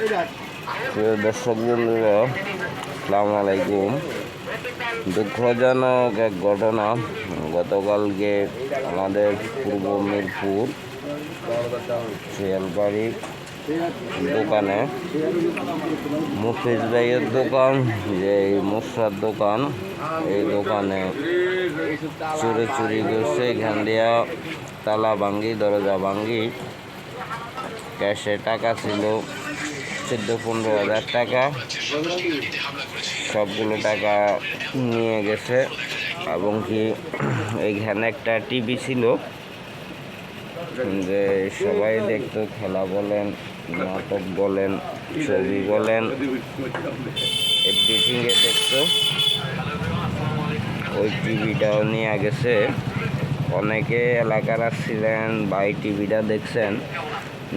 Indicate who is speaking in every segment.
Speaker 1: প্রিয় দর্শক বন্ধুরা, আসসালামু আলাইকুম। দুঃখজনক এক ঘটনা গতকালকে আমাদের পূর্ব মিরপুর শিয়ালবাড়ি দোকানে মুফিজ ভাইয়ের দোকান, যে মুসরার দোকান, এই দোকানে চুরি করছে। এখান দিয়া তালা ভাঙ্গি, দরজা ভাঙ্গি, ক্যাশে টাকা ছিল 14-15 হাজার টাকা, সবগুলো টাকা নিয়ে গেছে। এবং কি এইখানে একটা টিভি ছিল, যে সবাই দেখতো, খেলা বলেন, নাটক বলেন, ছবি বলেন, এভরিথিংয়ে দেখতো। ওই টিভিটাও নিয়ে গেছে। অনেকে এলাকার আসছিলেন, ভাই টিভিটা দেখছেন,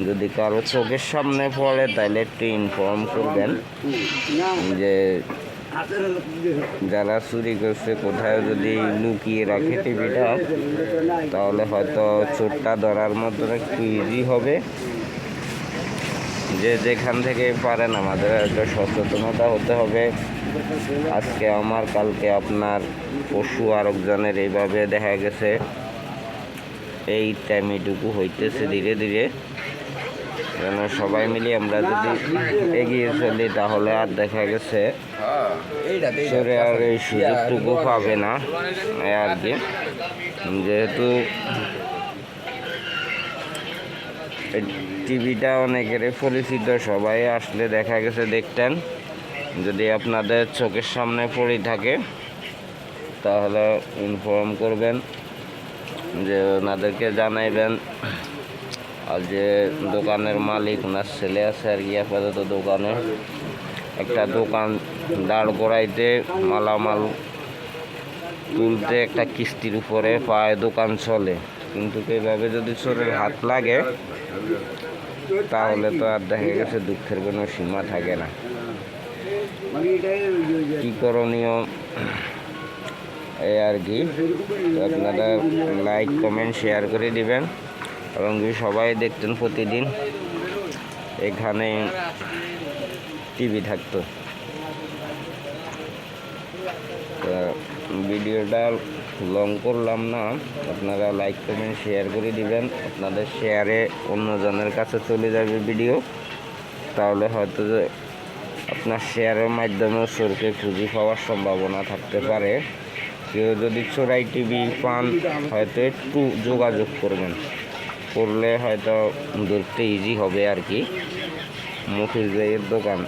Speaker 1: যদি কারো চোখের সামনে পড়ে তাহলে একটু ইনফর্ম করবেন যে যারা চুরি করছে কোথায় যদি লুকিয়ে রাখে টিভিটা, তাহলে হয়তো চোরটা ধরার মতো একটু ইজি হবে। যে যেখান থেকে পারেন আমাদের একটা সচেতনতা হতে হবে। আজকে আমার, কালকে আপনার, পশু আরেকজনের এইভাবে দেখা গেছে। এই টাইমটুকু হইতেছে ধীরে ধীরে, যেন সবাই মিলে আমরা যদি এগিয়ে চলি, তাহলে আর দেখা গেছে চোরে আর এই সুযোগটুকু পাবে না আর কি। যেহেতু টিভিটা অনেকেরই পরিচিত, সবাই আসলে দেখা গেছে দেখতেন। যদি আপনাদের চোখের সামনে পড়ে থাকে তাহলে ইনফর্ম করবেন, যে ওনাদেরকে জানাইবেন। আর যে দোকানের মালিক, ওনার ছেলে আছে আর কি, আপাতত দোকানে একটা দোকান দাঁড় করাইতে, মালামাল তুলতে একটা কিস্তির উপরে পায় দোকান চলে। কিন্তু এইভাবে যদি চোরের হাত লাগে তাহলে তো আর দেখা গেছে দুঃখের কোনো সীমা থাকে না। কি করণীয় এই আর কি। আপনারা লাইক, কমেন্ট, শেয়ার করে দিবেন। এবং সবাই দেখতেন প্রতিদিন এখানে টিভি থাকতো। ভিডিওটা লং করলাম না, আপনারা লাইক, কমেন্ট, শেয়ার করে দিবেন। আপনাদের শেয়ারে অন্যজনের কাছে চলে যাবে ভিডিও, তাহলে হয়তো যে আপনার শেয়ারের মাধ্যমে চোরকে খুঁজে পাওয়ার সম্ভাবনা থাকতে পারে। কেউ যদি চোরাই টিভি পান, হয়তো একটু যোগাযোগ করলে হয়তো ধরতে ইজি হবে আর কি। মুফিজ ভাইয়ের দোকান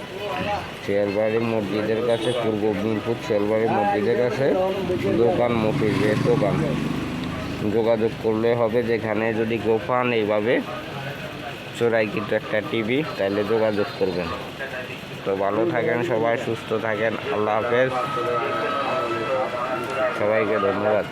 Speaker 1: শিয়ালবাড়ি মসজিদের কাছে, পূর্ব মিরপুর শিয়ালবাড়ি মসজিদের কাছে দোকান, মুফিজ ভাইয়ের দোকান। যোগাযোগ করলে হবে, যেখানে যদি কেউ পান এইভাবে চোরাই কিন্তু একটা টিভি, তাহলে যোগাযোগ করবেন। তো ভালো থাকেন সবাই, সুস্থ থাকেন। আল্লাহ হাফেজ, সবাইকে ধন্যবাদ।